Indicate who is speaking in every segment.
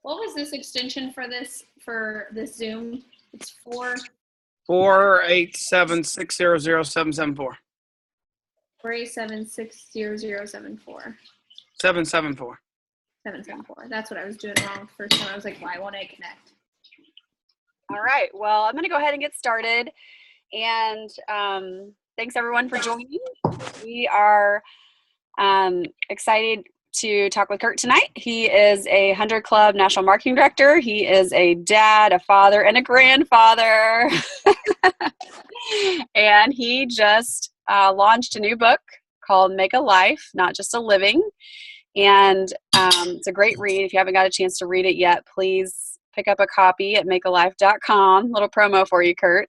Speaker 1: What was this extension for this Zoom? It's
Speaker 2: 487-600-774.
Speaker 1: 487-600-774.
Speaker 2: 774.
Speaker 1: 774. That's what I was doing wrong the first time. I was like, why won't I connect?
Speaker 3: All right. Well, I'm going to go ahead and get started. And thanks everyone for joining. We are excited to talk with Curt tonight. He is a 100 Club National Marketing Director. He is a dad, a father, and a grandfather. And he just launched a new book called Make a Life, Not Just a Living. And it's a great read. If you haven't got a chance to read it yet, please pick up a copy at makealife.com. Little promo for you, Curt.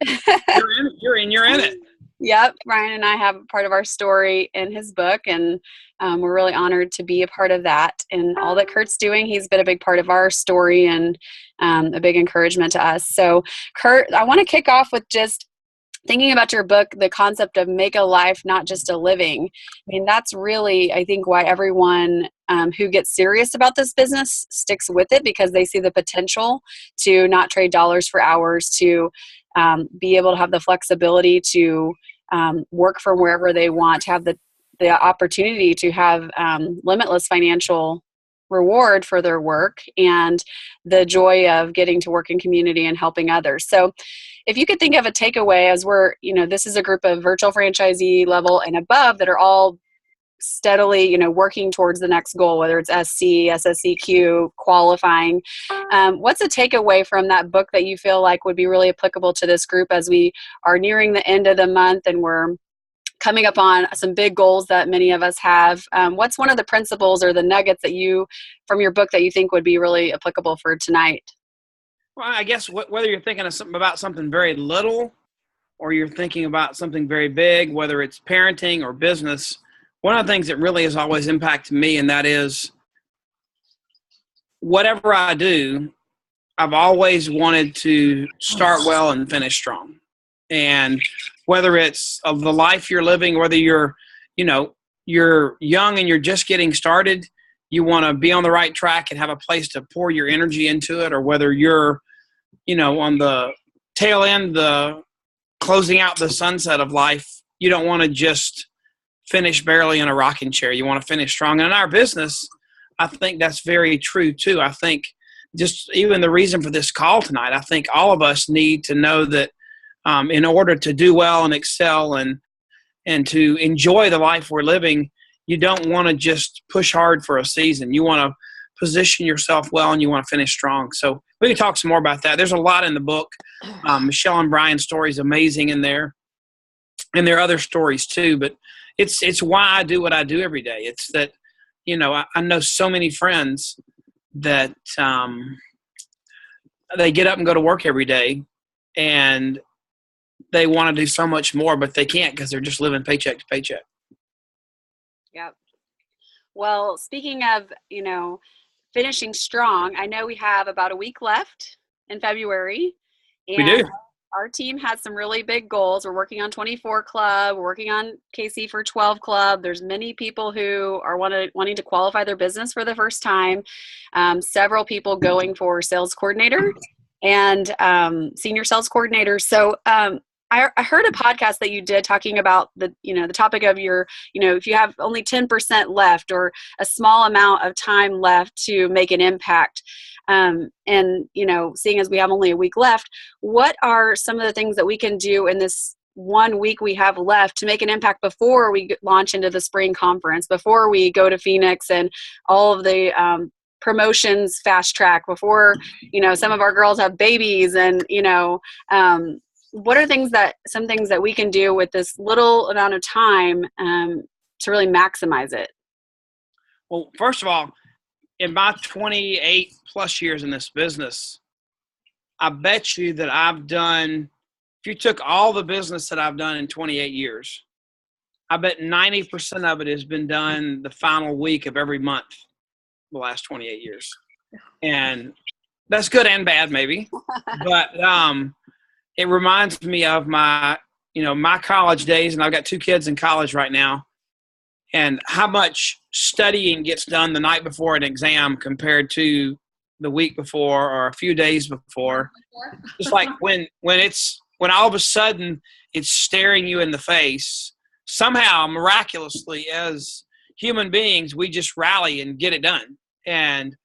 Speaker 2: You're in it.
Speaker 3: Yep. Ryan and I have part of our story in his book, and we're really honored to be a part of that. And all that Curt's doing, he's been a big part of our story and a big encouragement to us. So, Curt, I want to kick off with just thinking about your book, the concept of make a life, not just a living. I mean, that's really, I think, why everyone who gets serious about this business sticks with it, because they see the potential to not trade dollars for hours, to be able to have the flexibility to work from wherever they want, to have the opportunity to have limitless financial reward for their work, and the joy of getting to work in community and helping others. So if you could think of a takeaway, as we're, this is a group of virtual franchisee level and above that are all steadily, working towards the next goal, whether it's SC, SSEQ, qualifying. What's a takeaway from that book that you feel like would be really applicable to this group as we are nearing the end of the month and we're coming up on some big goals that many of us have? What's one of the principles or the nuggets that from your book that you think would be really applicable for tonight?
Speaker 2: Well, I guess whether you're thinking about something very little or you're thinking about something very big, whether it's parenting or business, one of the things that really has always impacted me, and that is whatever I do, I've always wanted to start well and finish strong. And whether it's of the life you're living, whether you're young and you're just getting started, you want to be on the right track and have a place to pour your energy into it, or whether you're, on the tail end, the closing out the sunset of life, you don't want to just finish barely in a rocking chair. You want to finish strong. And in our business, I think that's very true too. I think just even the reason for this call tonight, I think all of us need to know that in order to do well and excel and to enjoy the life we're living, you don't want to just push hard for a season. You want to position yourself well, and you want to finish strong. So we can talk some more about that. There's a lot in the book. Michelle and Brian's story is amazing in there, and there are other stories too. But it's why I do what I do every day. It's that I know so many friends that they get up and go to work every day, and they want to do so much more, but they can't because they're just living paycheck to paycheck.
Speaker 3: Yep. Well, speaking of, finishing strong, I know we have about a week left in February. And
Speaker 2: we do.
Speaker 3: Our team has some really big goals. We're working on 24 Club. We're working on KC for 12 Club. There's many people who are wanting to qualify their business for the first time. Several people going for sales coordinator and senior sales coordinator. So I heard a podcast that you did talking about the topic of your, if you have only 10% left or a small amount of time left to make an impact. And, seeing as we have only a week left, what are some of the things that we can do in this 1 week we have left to make an impact before we launch into the spring conference, before we go to Phoenix and all of the promotions fast track, before, some of our girls have babies and, what are some things that we can do with this little amount of time to really maximize it?
Speaker 2: Well, first of all, in my 28 plus years in this business, I bet you that I've done, if you took all the business that I've done in 28 years, I bet 90% of it has been done the final week of every month the last 28 years. And that's good and bad maybe. But it reminds me of my college days, and I've got 2 kids in college right now, and how much studying gets done the night before an exam compared to the week before or a few days before. Just like when all of a sudden it's staring you in the face, somehow miraculously as human beings, we just rally and get it done. And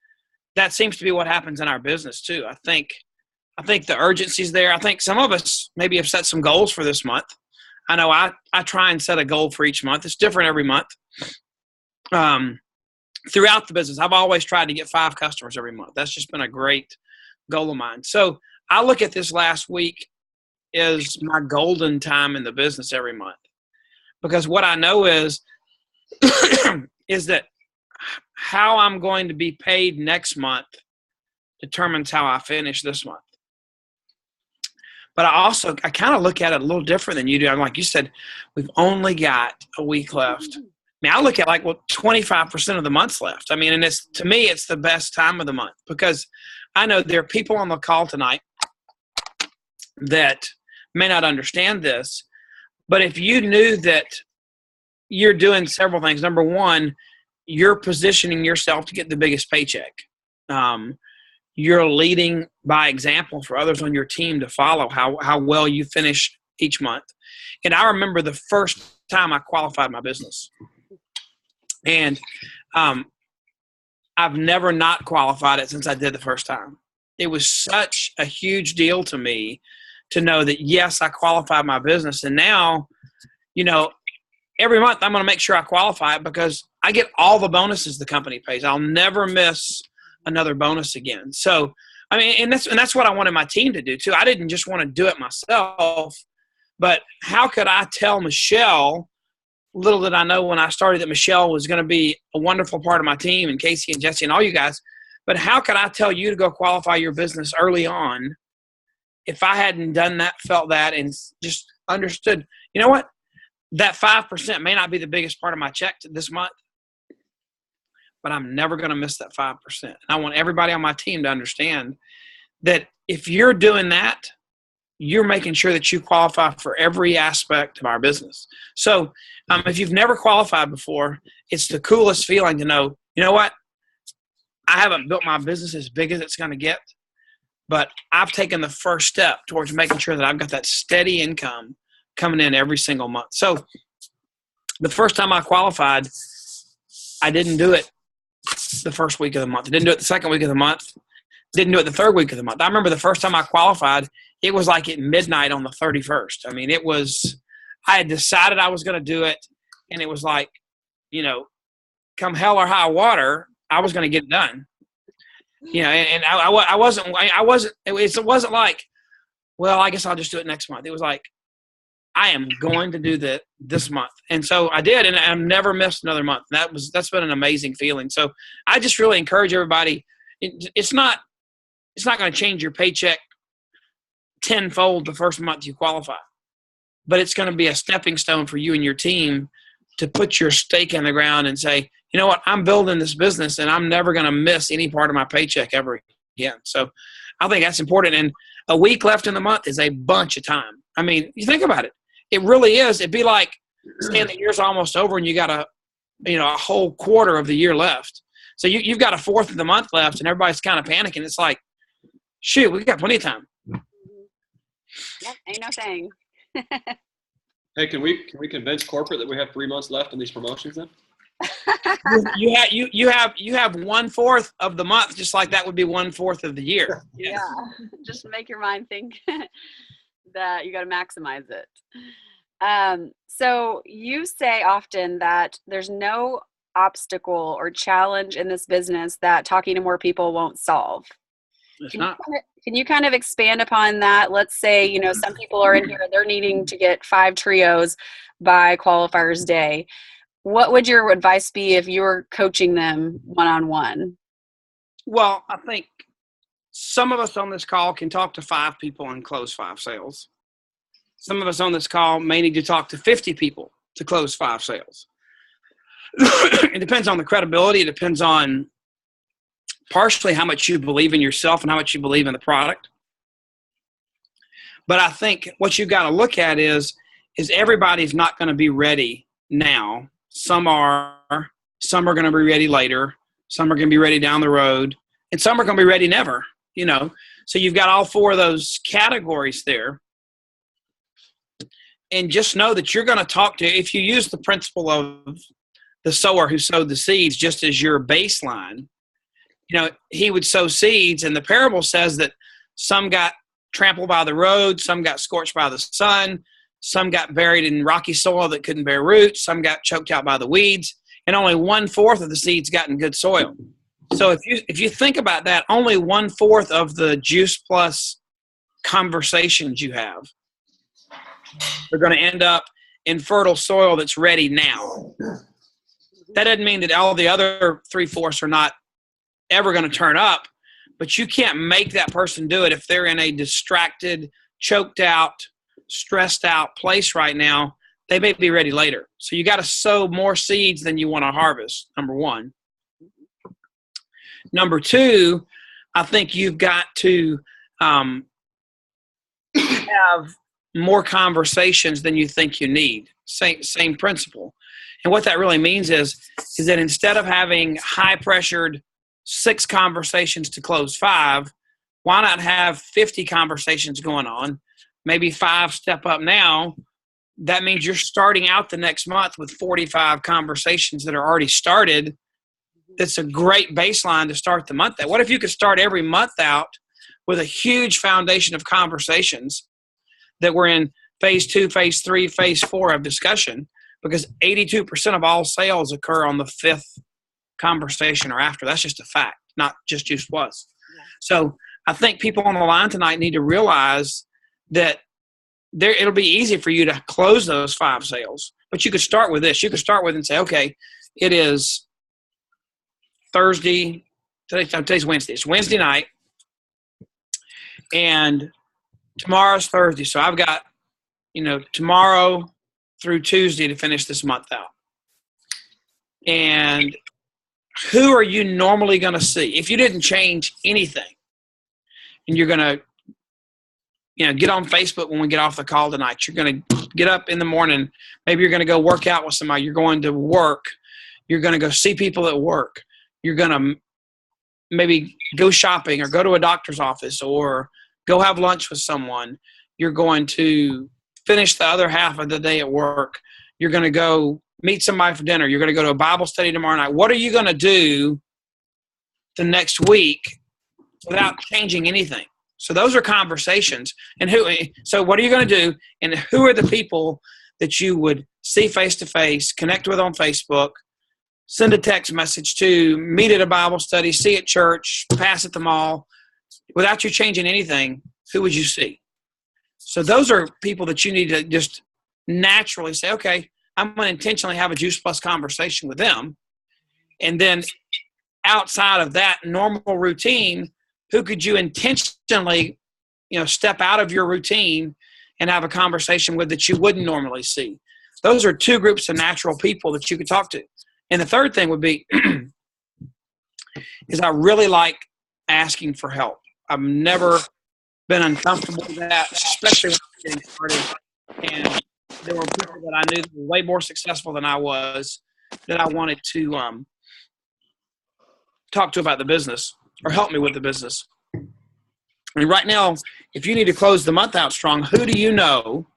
Speaker 2: that seems to be what happens in our business too. I think the urgency's there. I think some of us maybe have set some goals for this month. I know I try and set a goal for each month. It's different every month. Throughout the business, I've always tried to get 5 customers every month. That's just been a great goal of mine. So I look at this last week as my golden time in the business every month, because what I know is that how I'm going to be paid next month determines how I finish this month. But I kind of look at it a little different than you do. I'm like you said, we've only got a week left. I mean, I look at 25% of the month's left. I mean, and to me, it's the best time of the month, because I know there are people on the call tonight that may not understand this, but if you knew that you're doing several things. Number one, you're positioning yourself to get the biggest paycheck. You're leading by example for others on your team to follow how well you finish each month. And I remember the first time I qualified my business. And I've never not qualified it since I did the first time. It was such a huge deal to me to know that, yes, I qualified my business. And now, every month I'm going to make sure I qualify it, because I get all the bonuses the company pays. I'll never miss another bonus again. So, I mean, and that's what I wanted my team to do too. I didn't just want to do it myself, but how could I tell Michelle, little did I know when I started that Michelle was going to be a wonderful part of my team, and Casey and Jesse and all you guys, but how could I tell you to go qualify your business early on if I hadn't done that, felt that, and just understood, you know what? That 5% may not be the biggest part of my check this month, but I'm never going to miss that 5%. And I want everybody on my team to understand that if you're doing that, you're making sure that you qualify for every aspect of our business. So if you've never qualified before, it's the coolest feeling to know, you know what? I haven't built my business as big as it's going to get, but I've taken the first step towards making sure that I've got that steady income coming in every single month. So the first time I qualified, I didn't do it the first week of the month. I didn't do it the second week of the month. Didn't do it the third week of the month. I remember the first time I qualified, it was like at midnight on the 31st. I mean, I had decided I was going to do it, and it was like, come hell or high water, I was going to get it done. And it wasn't like, well, I guess I'll just do it next month. It was like, I am going to do that this month. And so I did, and I've never missed another month. That's been an amazing feeling. So I just really encourage everybody. It's not going to change your paycheck tenfold the first month you qualify, but it's going to be a stepping stone for you and your team to put your stake in the ground and say, you know what, I'm building this business and I'm never going to miss any part of my paycheck ever again. So I think that's important. And a week left in the month is a bunch of time. I mean, you think about it. It really is. It'd be like saying the year's almost over and you got a whole quarter of the year left. So you've got a fourth of the month left and everybody's kind of panicking. It's like, shoot, we got plenty of time.
Speaker 3: Yep, ain't no thing.
Speaker 4: Hey, can we convince corporate that we have 3 months left on these promotions then?
Speaker 2: You have 1/4 of the month, just like that would be 1/4 of the year.
Speaker 3: Yeah. Just make your mind think that you got to maximize it. So you say often that there's no obstacle or challenge in this business that talking to more people won't solve. Can you kind of expand upon that? Let's say, some people are in here, they're needing to get 5 trios by qualifiers day. What would your advice be if you were coaching them one-on-one?
Speaker 2: Well, I think some of us on this call can talk to 5 people and close 5 sales. Some of us on this call may need to talk to 50 people to close 5 sales. It depends on the credibility. It depends on partially how much you believe in yourself and how much you believe in the product. But I think what you've got to look at is everybody's not going to be ready now. Some are going to be ready later. Some are going to be ready down the road. and some are going to be ready never, you know. So you've got all 4 of those categories there. And just know that you're going to talk to, if you use the principle of the sower who sowed the seeds just as your baseline, you know, he would sow seeds, and the parable says that some got trampled by the road, some got scorched by the sun, some got buried in rocky soil that couldn't bear roots, some got choked out by the weeds, and only 1/4 of the seeds got in good soil. So if you think about that, only 1/4 of the Juice Plus conversations you have are going to end up in fertile soil that's ready now. That doesn't mean that all the other 3/4 are not ever going to turn up, but you can't make that person do it if they're in a distracted, choked out, stressed out place right now. They may be ready later. So you got to sow more seeds than you want to harvest, number one. Number two, I think you've got to have more conversations than you think you need. Same principle. And what that really means is that instead of having high-pressured 6 conversations to close 5, why not have 50 conversations going on? Maybe 5 step up now. That means you're starting out the next month with 45 conversations that are already started. That's a great baseline to start the month at. What if you could start every month out with a huge foundation of conversations that were in phase 2, phase 3, phase 4 of discussion? Because 82% of all sales occur on the 5th conversation or after. That's just a fact, not just Juice Plus. Yeah. So I think people on the line tonight need to realize that it'll be easy for you to close those 5 sales. But you could start with this. You could start with and say, okay, it is Thursday. Today's Wednesday. It's Wednesday night. And tomorrow's Thursday. So I've got, tomorrow through Tuesday to finish this month out. And who are you normally going to see? If you didn't change anything and you're going to, get on Facebook when we get off the call tonight, you're going to get up in the morning. Maybe you're going to go work out with somebody. You're going to work. You're going to go see people at work. You're going to maybe go shopping or go to a doctor's office or go have lunch with someone. You're going to finish the other half of the day at work. You're going to go meet somebody for dinner. You're going to go to a Bible study tomorrow night. What are you going to do the next week without changing anything? So those are conversations. So what are you going to do? And who are the people that you would see face-to-face, connect with on Facebook, send a text message to, meet at a Bible study, see at church, pass at the mall? Without you changing anything, who would you see? So those are people that you need to just naturally say, okay, I'm going to intentionally have a Juice Plus conversation with them. And then outside of that normal routine, who could you intentionally, step out of your routine and have a conversation with that you wouldn't normally see? Those are 2 groups of natural people that you could talk to. And the third thing would be is I really like asking for help. I've never been uncomfortable with that, especially when I was getting started. And there were people that I knew that were way more successful than I was that I wanted to talk to about the business or help me with the business. I mean, right now, if you need to close the month out strong, who do you know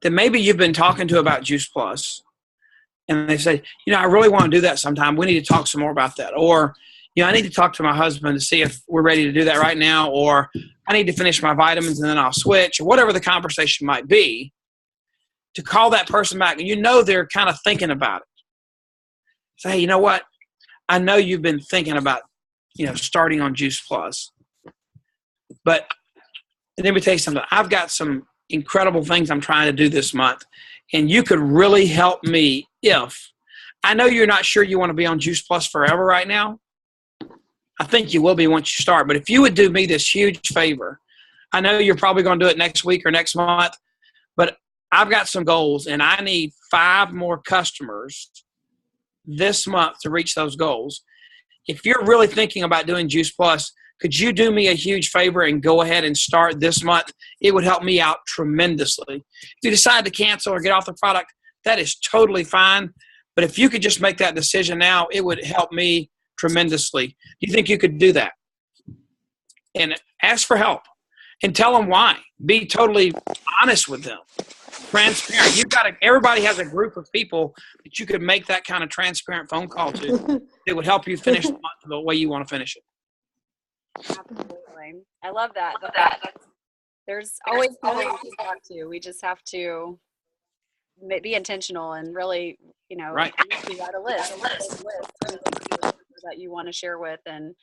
Speaker 2: that maybe you've been talking to about Juice Plus? And they say, I really want to do that sometime. We need to talk some more about that. Or, I need to talk to my husband to see if we're ready to do that right now. Or I need to finish my vitamins and then I'll switch. Or whatever the conversation might be, to call that person back. And they're kind of thinking about it. Say, hey, you know what? I know you've been thinking about, starting on Juice Plus. But let me tell you something. I've got some incredible things I'm trying to do this month. And you could really help me if I know you're not sure you want to be on Juice Plus forever right now. I think you will be once you start. But if you would do me this huge favor, I know you're probably going to do it next week or next month, but I've got some goals and I need 5 more customers this month to reach those goals. If you're really thinking about doing Juice Plus, could you do me a huge favor and go ahead and start this month? It would help me out tremendously. If you decide to cancel or get off the product, that is totally fine. But if you could just make that decision now, it would help me tremendously. Do you think you could do that? And ask for help and tell them why. Be totally honest with them. Transparent. Everybody has a group of people that you could make that kind of transparent phone call to that would help you finish the month the way you want to finish it.
Speaker 3: Absolutely. I love that. There's always people we can talk to. We just have to be intentional and really,
Speaker 2: Right.
Speaker 3: you got a list that you want to share with. And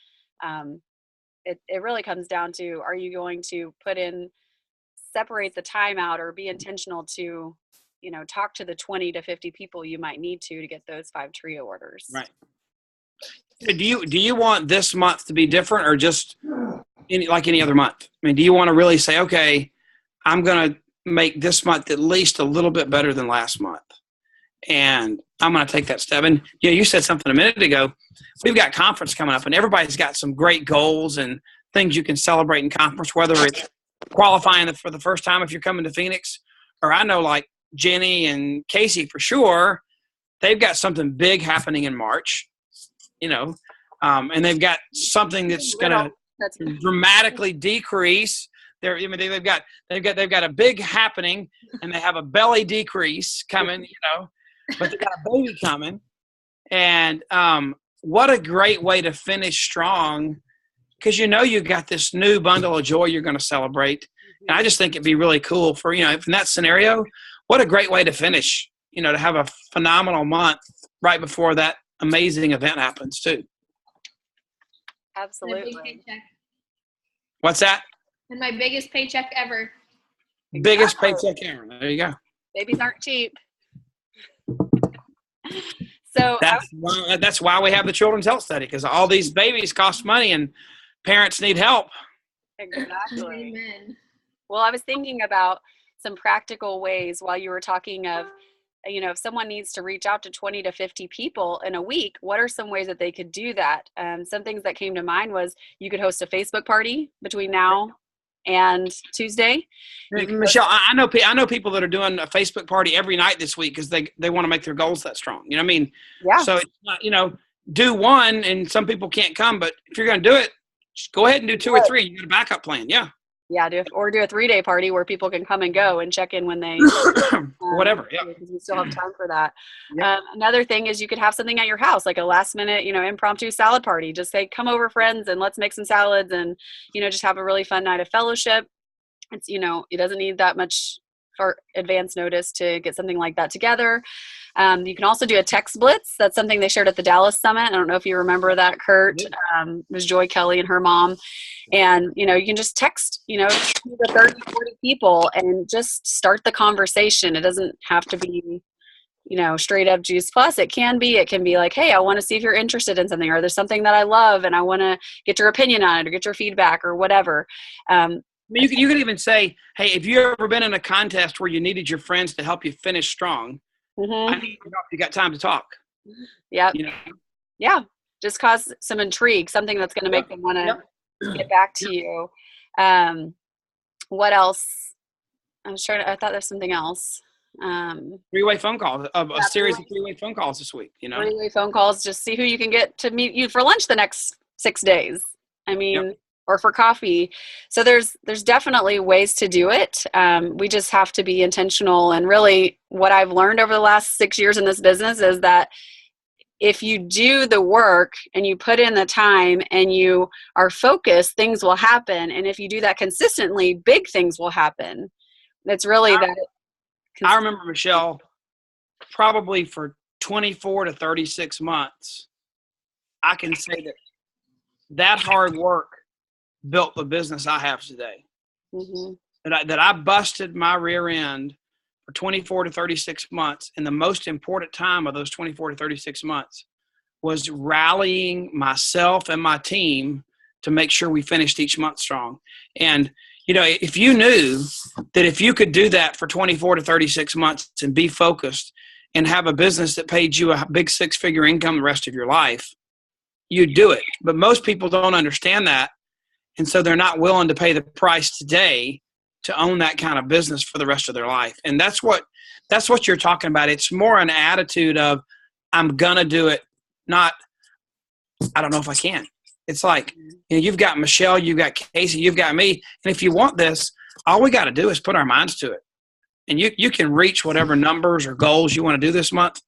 Speaker 3: it really comes down to, are you going to separate the time out or be intentional to, talk to the 20 to 50 people you might need to get those 5 trio orders.
Speaker 2: Right. Do you want this month to be different or just like any other month? I mean, do you want to really say, okay, I'm going to make this month at least a little bit better than last month, and I'm going to take that step? And you said something a minute ago. We've got conference coming up, and everybody's got some great goals and things you can celebrate in conference, whether it's qualifying for the first time if you're coming to Phoenix, or I know like Jenny and Casey for sure, they've got something big happening in March, and they've got something that's going to dramatically decrease. They've got a big happening, and they have a belly decrease coming, but they got a baby coming, and what a great way to finish strong, because you got this new bundle of joy you're going to celebrate, and I just think it'd be really cool for in that scenario. What a great way to finish, to have a phenomenal month right before that amazing event happens too.
Speaker 3: Absolutely.
Speaker 2: What's that?
Speaker 1: And my biggest paycheck ever.
Speaker 2: Biggest paycheck ever. There you go.
Speaker 3: Babies aren't cheap. So
Speaker 2: that's why we have the Children's Health Study, because all these babies cost money and parents need help.
Speaker 3: Exactly.
Speaker 1: Amen.
Speaker 3: Well, I was thinking about some practical ways while you were talking of, if someone needs to reach out to 20 to 50 people in a week, what are some ways that they could do that? Some things that came to mind was you could host a Facebook party between now and Tuesday.
Speaker 2: Michelle, I know people that are doing a Facebook party every night this week because they want to make their goals that strong. You know what I mean?
Speaker 3: Yeah.
Speaker 2: So it's not, do one, and some people can't come, but if you're going to do it, just go ahead and do 2 or 3. You got a backup plan. Yeah.
Speaker 3: Yeah, do a 3-day party where people can come and go and check in when they
Speaker 2: whatever. Yeah,
Speaker 3: because we still have time for that.
Speaker 2: Yeah.
Speaker 3: Another thing is you could have something at your house, like a last minute, impromptu salad party. Just say, come over, friends, and let's make some salads, and just have a really fun night of fellowship. It's it doesn't need that much for advance notice to get something like that together. You can also do a text blitz. That's something they shared at the Dallas Summit. I don't know if you remember that, Curt. It was Joy Kelly and her mom. And, you can just text, the 30, 40 people and just start the conversation. It doesn't have to be, straight up Juice Plus. It can be like, hey, I want to see if you're interested in something, or there's something that I love and I want to get your opinion on it or get your feedback or whatever.
Speaker 2: You could even say, hey, if you've ever been in a contest where you needed your friends to help you finish strong, I need to know if you got time to talk.
Speaker 3: Yeah. Yeah. Just cause some intrigue, something that's going to make them want to get back to you. What else? I thought there's something else.
Speaker 2: 3-way phone calls, a series of 3-way phone calls this week,
Speaker 3: 3-way phone calls, just see who you can get to meet you for lunch the next 6 days. Or for coffee. So there's definitely ways to do it. We just have to be intentional. And really what I've learned over the last 6 years in this business is that if you do the work and you put in the time and you are focused, things will happen. And if you do that consistently, big things will happen. It's really
Speaker 2: I remember, Michelle, probably for 24 to 36 months, I can say that hard work built the business I have today.
Speaker 3: Mm-hmm.
Speaker 2: That I busted my rear end for 24 to 36 months. And the most important time of those 24 to 36 months was rallying myself and my team to make sure we finished each month strong. And, if you knew that if you could do that for 24 to 36 months and be focused and have a business that paid you a big 6-figure income the rest of your life, you'd do it. But most people don't understand that. And so they're not willing to pay the price today to own that kind of business for the rest of their life. And that's what you're talking about. It's more an attitude of, I'm going to do it, not I don't know if I can. It's like, you've got Michelle, you've got Casey, you've got me. And if you want this, all we got to do is put our minds to it. And you can reach whatever numbers or goals you want to do this month.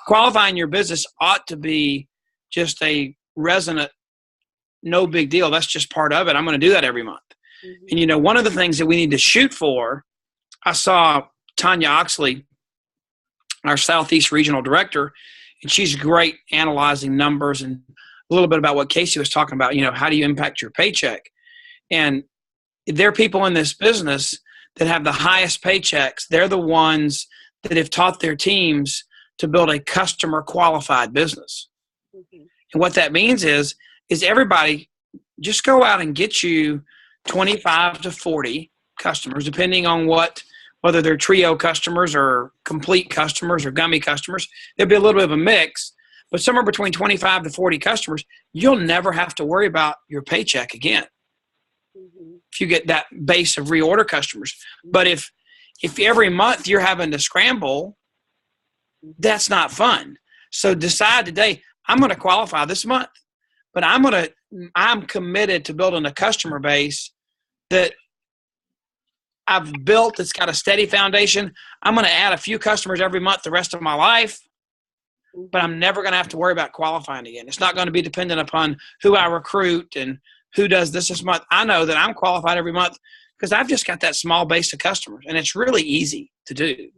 Speaker 2: Qualifying your business ought to be just a resonant, no big deal. That's just part of it. I'm going to do that every month. Mm-hmm. And, one of the things that we need to shoot for, I saw Tanya Oxley, our Southeast Regional Director, and she's great analyzing numbers and a little bit about what Casey was talking about, how do you impact your paycheck? And there are people in this business that have the highest paychecks. They're the ones that have taught their teams to build a customer qualified business. Mm-hmm. And what that means is everybody just go out and get you 25 to 40 customers, depending on whether they're trio customers or complete customers or gummy customers. There'll be a little bit of a mix, but somewhere between 25 to 40 customers, you'll never have to worry about your paycheck again. Mm-hmm. If you get that base of reorder customers. But if every month you're having to scramble, that's not fun. So decide today, I'm going to qualify this month, but I'm committed to building a customer base that I've built. It's got a steady foundation. I'm going to add a few customers every month the rest of my life, but I'm never going to have to worry about qualifying again. It's not going to be dependent upon who I recruit and who does this month. I know that I'm qualified every month because I've just got that small base of customers, and it's really easy to do.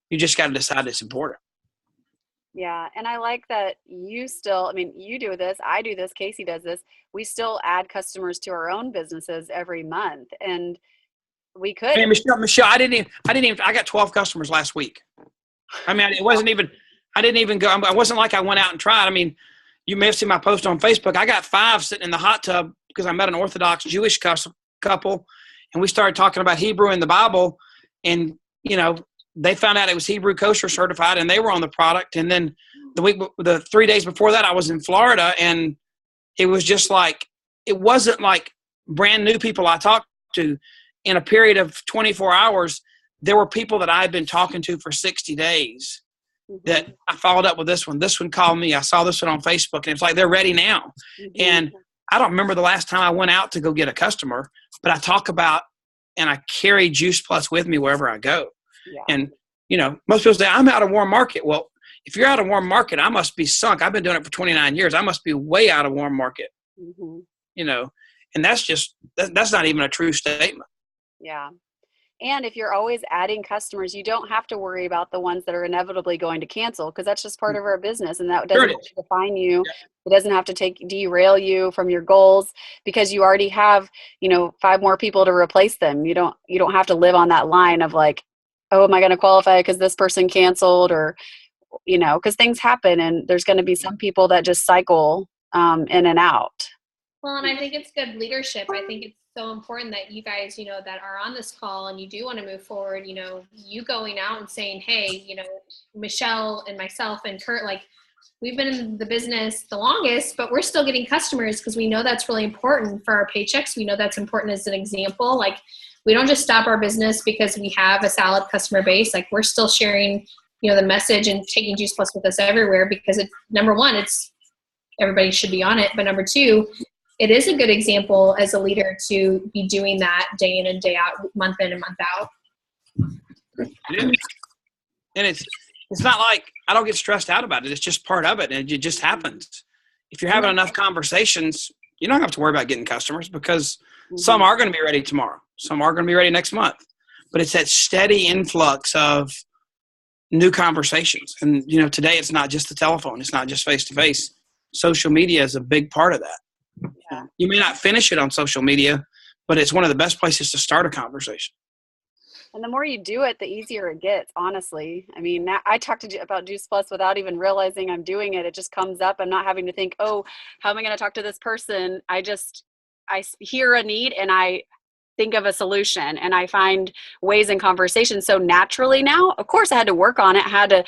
Speaker 2: You just got to decide it's important.
Speaker 3: Yeah. And I like that you still, you do this, I do this, Casey does this. We still add customers to our own businesses every month. And we could.
Speaker 2: Hey, Michelle, I got 12 customers last week. I didn't even go. I wasn't like I went out and tried. You may have seen my post on Facebook. I got 5 sitting in the hot tub because I met an Orthodox Jewish couple, and we started talking about Hebrew in the Bible, and, they found out it was Hebrew kosher certified, and they were on the product. And then the 3 days before that, I was in Florida, and it was just like, it wasn't like brand new people I talked to. In a period of 24 hours, there were people that I had been talking to for 60 days that I followed up with this one. This one called me. I saw this one on Facebook, and it's like they're ready now. Mm-hmm. And I don't remember the last time I went out to go get a customer, but I talk about and I carry Juice Plus with me wherever I go. Yeah. And, most people say, I'm out of warm market. Well, if you're out of warm market, I must be sunk. I've been doing it for 29 years. I must be way out of warm market, and that's not even a true statement.
Speaker 3: Yeah. And if you're always adding customers, you don't have to worry about the ones that are inevitably going to cancel, because that's just part of our business, and that doesn't have to define you. Yeah. It doesn't have to derail you from your goals, because you already have, 5 more people to replace them. You don't have to live on that line of like, oh, am I going to qualify because this person canceled, or, because things happen, and there's going to be some people that just cycle in and out.
Speaker 1: Well, and I think it's good leadership. I think it's so important that you guys, that are on this call and you do want to move forward, you going out and saying, hey, Michelle and myself and Curt, like, we've been in the business the longest, but we're still getting customers because we know that's really important for our paychecks. We know that's important as an example. Like, we don't just stop our business because we have a solid customer base. Like, we're still sharing, the message and taking Juice Plus with us everywhere, because number one, it's everybody should be on it. But number two, it is a good example as a leader to be doing that day in and day out, month in and month out.
Speaker 2: And it's not like I don't get stressed out about it. It's just part of it, and it just happens. If you're having enough conversations, you don't have to worry about getting customers, because some are going to be ready tomorrow. Some are going to be ready next month. But it's that steady influx of new conversations. And, today it's not just the telephone. It's not just face-to-face. Social media is a big part of that. Yeah. You may not finish it on social media, but it's one of the best places to start a conversation.
Speaker 3: And the more you do it, the easier it gets, honestly. I talk about Juice Plus without even realizing I'm doing it. It just comes up. I'm not having to think, oh, how am I going to talk to this person? I hear a need and I think of a solution, and I find ways in conversation so naturally now. Of course, I had to work on it.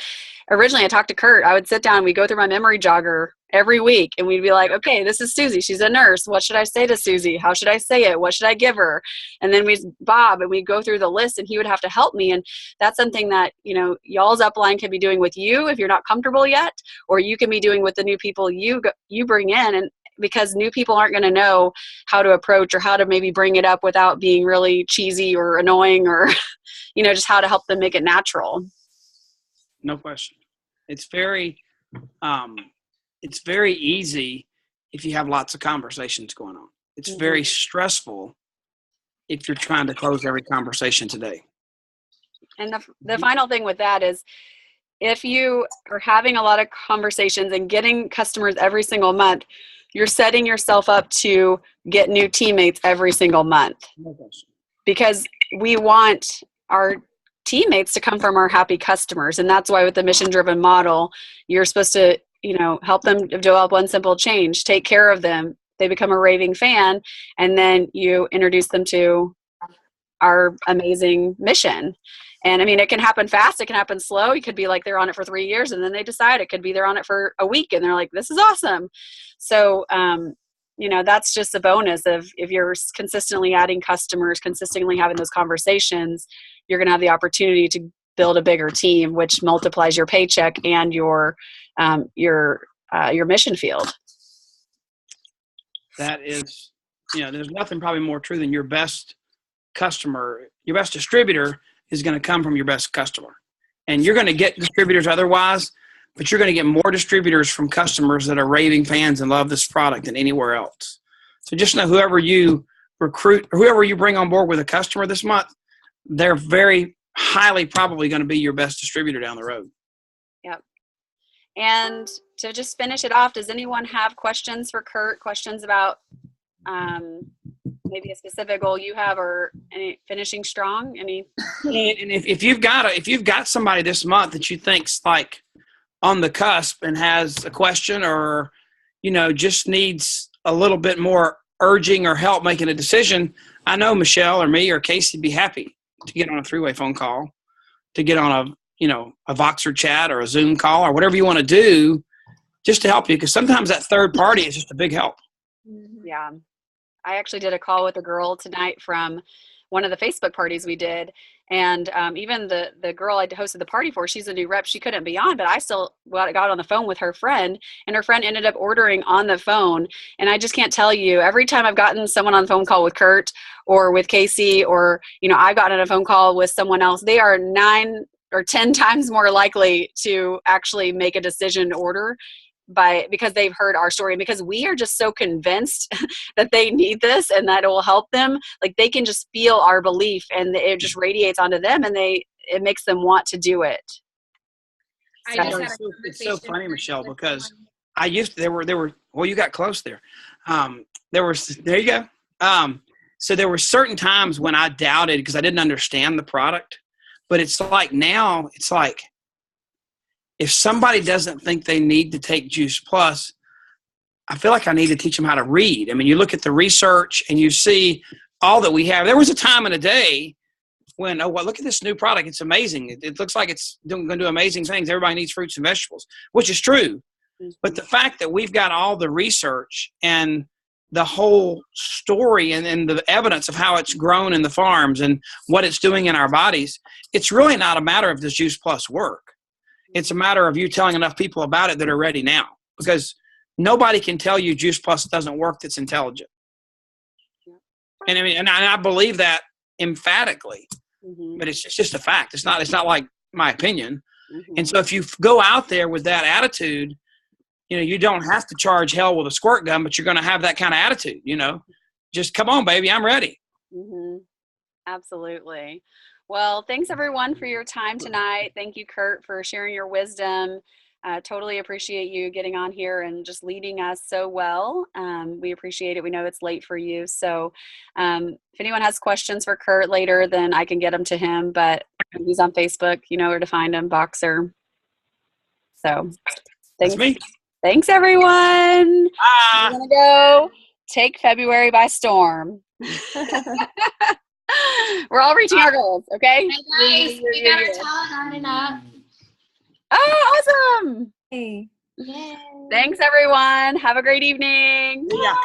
Speaker 3: Originally I talked to Curt. I would sit down, we go through my memory jogger every week. And we'd be like, okay, this is Susie. She's a nurse. What should I say to Susie? How should I say it? What should I give her? And then Bob, and we'd go through the list, and he would have to help me. And that's something that, y'all's upline can be doing with you if you're not comfortable yet, or you can be doing with the new people you bring in. And because new people aren't going to know how to approach or how to maybe bring it up without being really cheesy or annoying, or, just how to help them make it natural.
Speaker 2: No question. It's very easy if you have lots of conversations going on. It's very stressful if you're trying to close every conversation today.
Speaker 3: And the final thing with that is, if you are having a lot of conversations and getting customers every single month, you're setting yourself up to get new teammates every single month.
Speaker 2: No question.
Speaker 3: Because we want our teammates to come from our happy customers. And that's why with the mission-driven model, you're supposed to, help them develop one simple change, take care of them. They become a raving fan, and then you introduce them to our amazing mission. And I mean, it can happen fast. It can happen slow. It could be like they're on it for 3 years, and then they decide. It could be they're on it for a week, and they're like, this is awesome. So, that's just a bonus of if you're consistently adding customers, consistently having those conversations, you're going to have the opportunity to build a bigger team, which multiplies your paycheck and your mission field.
Speaker 2: That is, there's nothing probably more true than your best customer, your best distributor is going to come from your best customer. And you're going to get distributors otherwise, but you're going to get more distributors from customers that are raving fans and love this product than anywhere else. So just know whoever you recruit, or whoever you bring on board with a customer this month, they're very highly probably going to be your best distributor down the road.
Speaker 3: Yep. And to just finish it off, does anyone have questions for Curt? Questions about maybe a specific goal you have, or any finishing strong? And
Speaker 2: if you've got somebody this month that you think's like on the cusp and has a question, or just needs a little bit more urging or help making a decision, I know Michelle or me or Casey would be happy to get on a three-way phone call, to get on a Voxer chat or a Zoom call or whatever you want to do, just to help you, because sometimes that third party is just a big help.
Speaker 3: Yeah. I actually did a call with a girl tonight from one of the Facebook parties we did. And even the girl I hosted the party for, she's a new rep. She couldn't be on, but I still got on the phone with her friend, and her friend ended up ordering on the phone. And I just can't tell you, every time I've gotten someone on the phone call with Curt or with Casey, or, I've gotten on a phone call with someone else, they are 9 or 10 times more likely to actually make a decision to order because they've heard our story, and because we are just so convinced that they need this and that it will help them. Like, they can just feel our belief, and it just radiates onto them, and it makes them want to do it.
Speaker 2: It's so funny, Michelle, because there were well, you got close there. There you go. So there were certain times when I doubted because I didn't understand the product, but it's like now it's like, if somebody doesn't think they need to take Juice Plus, I feel like I need to teach them how to read. I mean, you look at the research and you see all that we have. There was a time in a day when, look at this new product. It's amazing. It looks like it's going to do amazing things. Everybody needs fruits and vegetables, which is true. But the fact that we've got all the research and the whole story and the evidence of how it's grown in the farms and what it's doing in our bodies, it's really not a matter of does Juice Plus work. It's a matter of you telling enough people about it that are ready now, because nobody can tell you Juice Plus doesn't work that's intelligent. And I mean, and I believe that emphatically, but it's just a fact. It's not like my opinion. And so if you go out there with that attitude, you don't have to charge hell with a squirt gun, but you're going to have that kind of attitude, just come on, baby, I'm ready.
Speaker 3: Absolutely. Well, thanks everyone for your time tonight. Thank you, Curt, for sharing your wisdom. Totally appreciate you getting on here and just leading us so well. We appreciate it. We know it's late for you. So if anyone has questions for Curt later, then I can get them to him, but he's on Facebook, you know where to find him, Boxer. So
Speaker 2: That's me.
Speaker 3: Thanks everyone. We're going to go take February by storm. We're all reaching our goals, okay?
Speaker 1: Hey guys, we got our towel garden up.
Speaker 3: Oh, awesome!
Speaker 5: Hey.
Speaker 3: Thanks, everyone. Have a great evening.
Speaker 2: Yeah.